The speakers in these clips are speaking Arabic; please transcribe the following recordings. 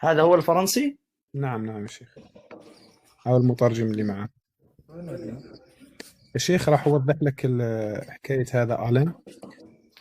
هذا هو الفرنسي؟ نعم نعم يا شيخ، أو المترجم اللي معه. يا شيخ راح أوضح لك حكاية هذا ألان.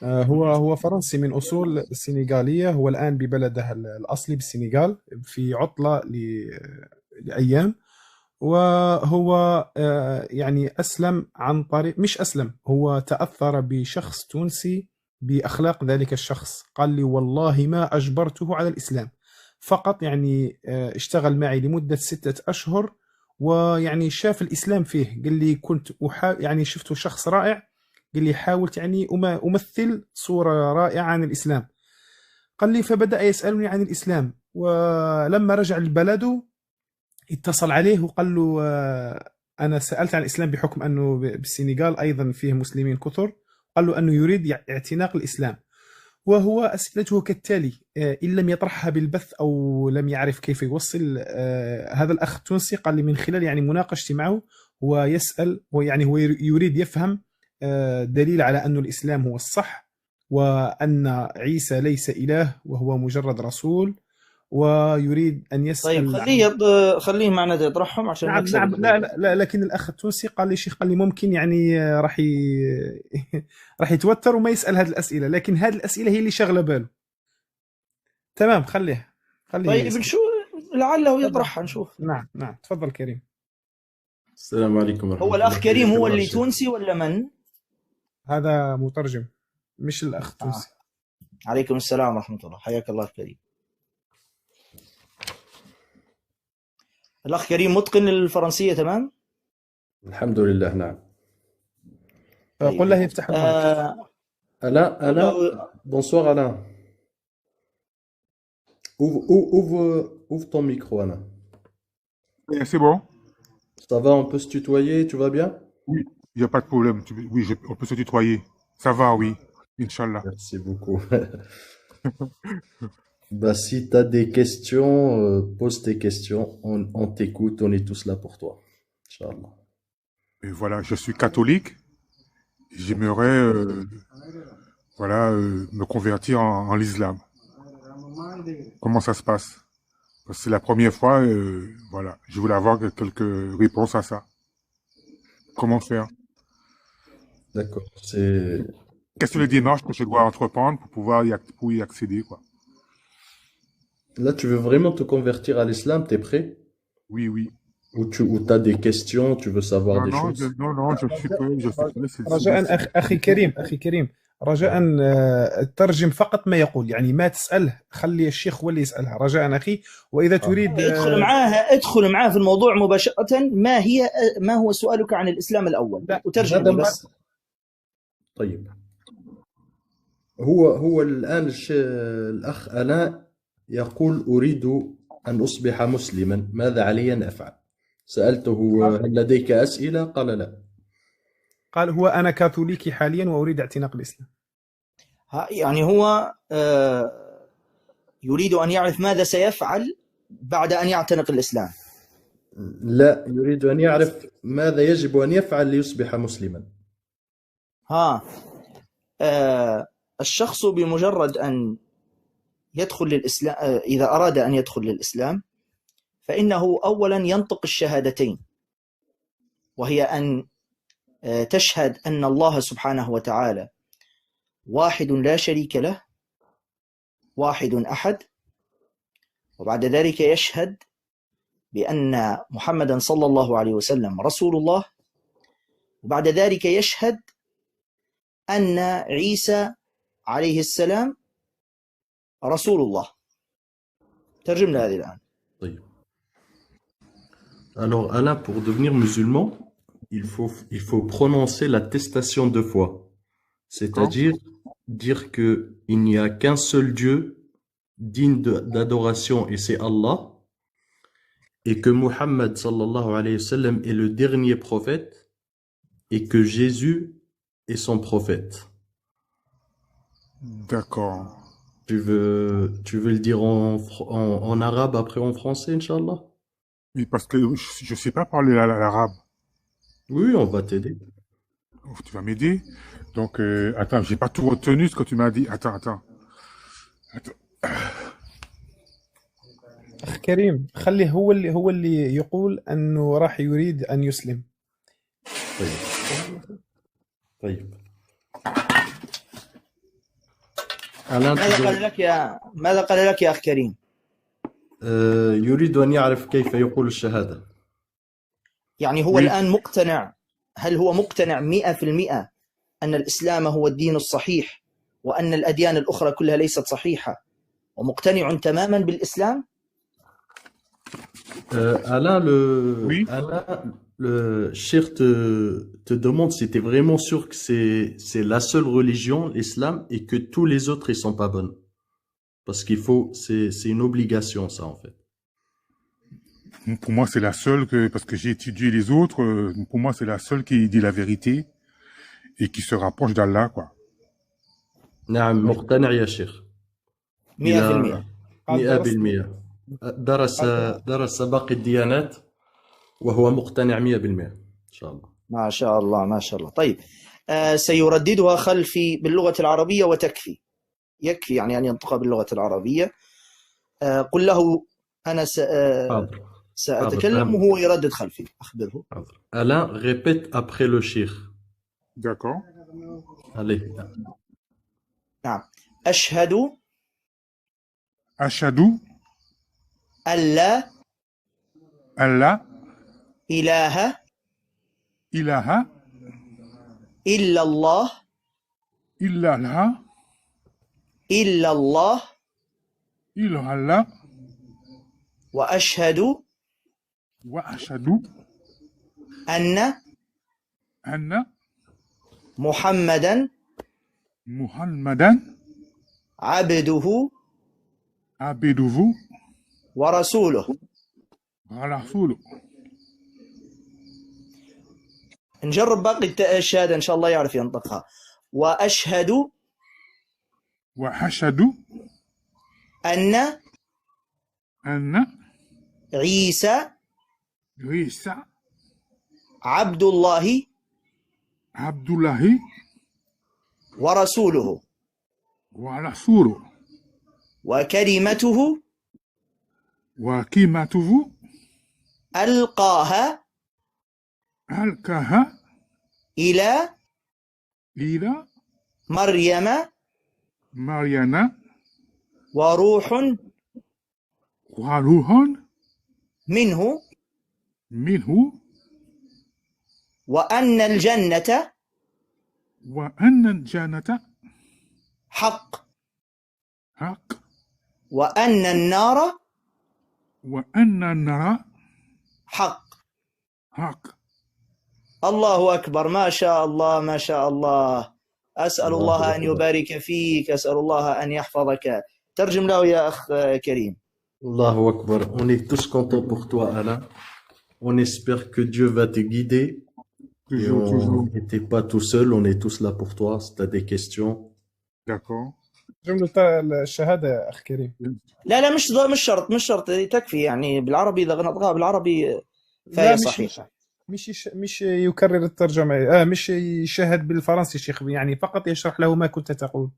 هو فرنسي من أصول سنغالية، هو الآن ببلده الأصلي بالسنغال في عطلة لأيام. وهو يعني أسلم عن طريق، مش أسلم، هو تأثر بشخص تونسي بأخلاق ذلك الشخص. قال لي والله ما أجبرته على الإسلام، فقط يعني اشتغل معي لمدة 6 أشهر، ويعني شاف الإسلام فيه. قال لي كنت يعني شفته شخص رائع. قال لي حاولت يعني أمثل صورة رائعة عن الإسلام. قال لي فبدأ يسألني عن الإسلام، ولما رجع لبلده اتصل عليه وقال له أنا سألت عن الإسلام بحكم أنه بالسنغال أيضا فيه مسلمين كثر. قال له أنه يريد اعتناق الإسلام. وهو أسئلته كالتالي، إن لم يطرحها بالبث أو لم يعرف كيف يوصل. هذا الأخ التونسي قال لي من خلال يعني مناقشتي معه، هو يسأل، ويعني هو يريد يفهم دليل على أن الإسلام هو الصح، وأن عيسى ليس إله وهو مجرد رسول. ويريد أن طيب يسأل عن، خليه معنا يطرحهم عشان نعم نكسب نعم، لا لكن الأخ التونسي قال لي شيخ، قال لي ممكن يعني راح يتوتر وما يسأل هذه الأسئلة، لكن هذه الأسئلة هي اللي شغلة باله. تمام، خليه طيب يسأل. نشوف، لعله تفضل. يطرحها نشوف. نعم نعم، تفضل كريم. السلام عليكم هو ورحمة الله، الأخ كريم حياك هو الله اللي الشيخ. تونسي ولا من؟ هذا مترجم، مش الأخ التونسي. عليكم السلام ورحمة الله، حياك الله كريم. الأخ كريم متقن للفرنسية تمام؟ الحمد لله نعم. قل طيب. له يفتح المايك. أنا bonsoir Alain. Ouvre ton micro Alain. C'est bon? Ça va, on peut se tutoyer, tu vas bien? Oui, il n'y a pas de problème. Oui, on peut se tutoyer. Ça va, oui. Inch'Allah. Merci beaucoup. Bah, si tu as des questions, pose tes questions, on t'écoute, on est tous là pour toi. Inch'Allah. Et voilà, je suis catholique. J'aimerais me convertir en l'islam. Comment ça se passe? Parce que c'est la première fois, voilà. Je voulais avoir quelques réponses à ça. Comment faire? D'accord. Quelles sont les démarches que je dois entreprendre pour pouvoir y accéder, quoi? Là, tu veux vraiment te convertir à l'islam, t'es prêt? Oui, oui. Ou t'as des questions, tu veux savoir des choses? Non, je suis prêt, رجاء أخي كريم رجاء ترجم فقط ما يقول، يعني ما تسأله، خلي الشيخ هو اللي يسألها رجاء أخي. وإذا تريد ادخل معاه في الموضوع مباشرة. ما هو سؤالك عن الإسلام الأول؟ وترجم لي بس. طيب، هو الآن الأخ ألاء يقول أريد أن أصبح مسلما، ماذا علي أن أفعل؟ سألته هل لديك أسئلة؟ قال لا. قال هو أنا كاثوليكي حاليا وأريد اعتناق الإسلام. يعني هو يريد أن يعرف ماذا سيفعل بعد أن يعتنق الإسلام. لا، يريد أن يعرف ماذا يجب أن يفعل ليصبح مسلما. الشخص بمجرد أن يدخل للإسلام، إذا أراد أن يدخل للإسلام، فإنه أولا ينطق الشهادتين، وهي أن تشهد أن الله سبحانه وتعالى واحد لا شريك له، واحد أحد. وبعد ذلك يشهد بأن محمدا صلى الله عليه وسلم رسول الله. وبعد ذلك يشهد أن عيسى عليه السلام رسول الله. ترجم لي هذه الآن. طيب. Alors Alain, pour devenir musulman, il faut prononcer l'attestation de foi. C'est-à-dire dire que il n'y a qu'un seul Dieu digne d'adoration et c'est Allah, et que Muhammad sallallahu alayhi wa sallam est le dernier prophète et que Jésus est son prophète. D'accord. Tu veux le dire en arabe après en français, Inch'Allah? Oui, parce que je sais pas parler l'arabe. Oui, on va t'aider. Tu vas m'aider? Donc, attends, j'ai pas tout retenu ce que tu m'as dit. Attends. أخ كريم خليه هو اللي يقول أنه راح يريد أن يسلم. طيب ماذا قال لك يا أخ كريم؟ يريد أن يعرف كيف يقول الشهادة. يعني هو الآن مقتنع، هل هو مقتنع 100% أن الإسلام هو الدين الصحيح وأن الأديان الأخرى كلها ليست صحيحة، ومقتنع تماما بالإسلام؟ Alain, le cheikh te demande si tu es vraiment sûr que c'est la seule religion, l'islam, et que tous les autres ils sont pas bonnes. Parce qu'il faut, c'est une obligation ça en fait. Pour moi, c'est la seule parce que j'ai étudié les autres, pour moi, c'est la seule qui dit la vérité et qui se rapproche d'Allah, quoi. نعم مقتنع يا شيخ 100%. 100%. درس باقي الديانات وهو مقتنع 100% إن شاء الله. ما شاء الله ما شاء الله. طيب سيرددها خلفي باللغة العربية وتكفي، يكفي يعني أن ينطق باللغة العربية. قل له أنا سأتكلم وهو يردد خلفي، أخبره. Alain, répète après le cheikh. D'accord. Allez. نعم. أشهد ألا إله إلا الله وأشهد أن محمدا عبده ورسوله. نجرب باقي الشهادة إن شاء الله يعرف ينطقها. وأشهد أن عيسى عبد الله ورسوله وكلمته ألقاها إلى مريم وروح منه وأن الجنة حق وأن النار حق. الله أكبر، ما شاء الله ما شاء الله. أسأل الله أن يبارك فيك، أسأل الله أن يحفظك. ترجم له يا أخ كريم. Allahu Akbar. On est tous contents pour toi, Alain. On espère que Dieu va te guider. Et on n'était pas tout seul, on est tous là pour toi. Si tu as des questions. D'accord. جملة الشهادة يا أخ كريم. لا مش شرط تكفي يعني بالعربي، إذا نطقها بالعربي فهي صحيحة. مش يكرر الترجمة، مش يشهد بالفرنسي شيخ، يعني فقط يشرح له ما كنت تقول.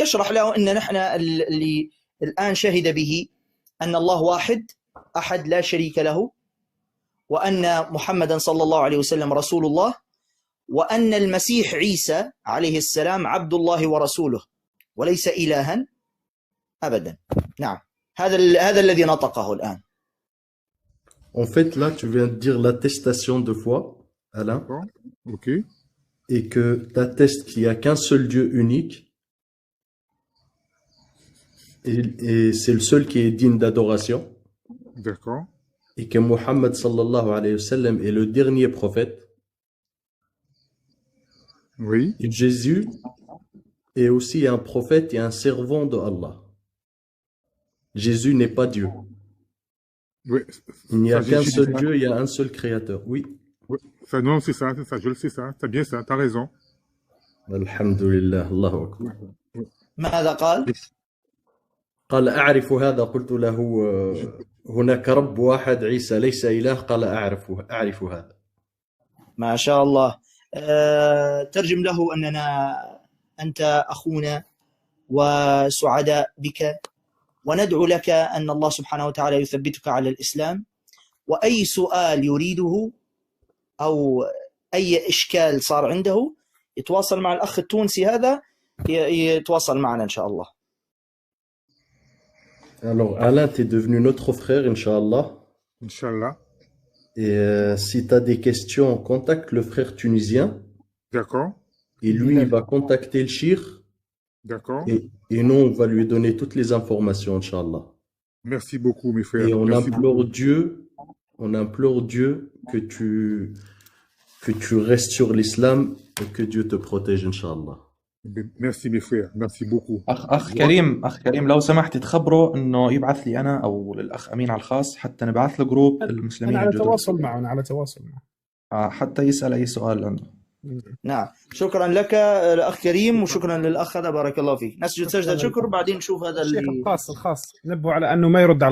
يشرح له أن نحن اللي الآن شهد به أن الله واحد أحد لا شريك له، وأن محمدا صلى الله عليه وسلم رسول الله، وأن المسيح عيسى عليه السلام عبد الله ورسوله وليس إلها أبدا. نعم، هذا الذي نطقه الآن. En fait, là, tu viens de dire l'attestation de foi, Alain. Ok. Et que tu attestes qu'il n'y a qu'un seul Dieu unique. Et c'est le seul qui est digne d'adoration. D'accord. Et que Muhammad sallallahu alayhi wa sallam est le dernier prophète. Oui. Et Jésus est aussi un prophète et un servant de Allah. Jésus n'est pas Dieu. Oui. Il n'y a qu'un seul Dieu, il y a un seul créateur. Oui. Oui. Ça, non, c'est ça, je le sais ça. T'as bien ça, t'as raison. Alhamdulillah, Allahu Akbar. ماذا قال؟ قال أعرف هذا. قلت له هناك رب واحد عيسى ليس إله. قال أعرف هذا. ما شاء الله. ترجم له أننا أنت أخونا وسعداء بك وندعو لك أن الله سبحانه وتعالى يثبتك على الإسلام. وأي سؤال يريده أو أي إشكال صار عنده يتواصل مع الأخ التونسي هذا، يتواصل معنا إن شاء الله. Alors, Alain, tu es devenu notre frère, Inch'Allah. Inch'Allah. Et si tu as des questions, contacte le frère tunisien. D'accord. Et lui, il va contacter le shir. D'accord. Et nous, on va lui donner toutes les informations, Inch'Allah. Merci beaucoup, mes frères. Et on Merci implore beaucoup. Dieu que tu restes sur l'islam et que Dieu te protège, Inch'Allah. Merci, mes frères. Merci beaucoup. أخ كريم لو سمحت تخبره إنه يبعث لي أنا أو للأخ أمين على الخاص حتى نبعث له جروب المسلمين أنا على الجدد، تواصل معه، أنا على تواصل معه. حتى يسأل أي سؤال عنده. نعم، شكرا لك الأخ كريم، وشكرا للأخ هذا، بارك الله فيك. نسجد سجدة شكر بعدين نشوف هذا الشيخ اللي الخاص نبه على أنه ما يرد على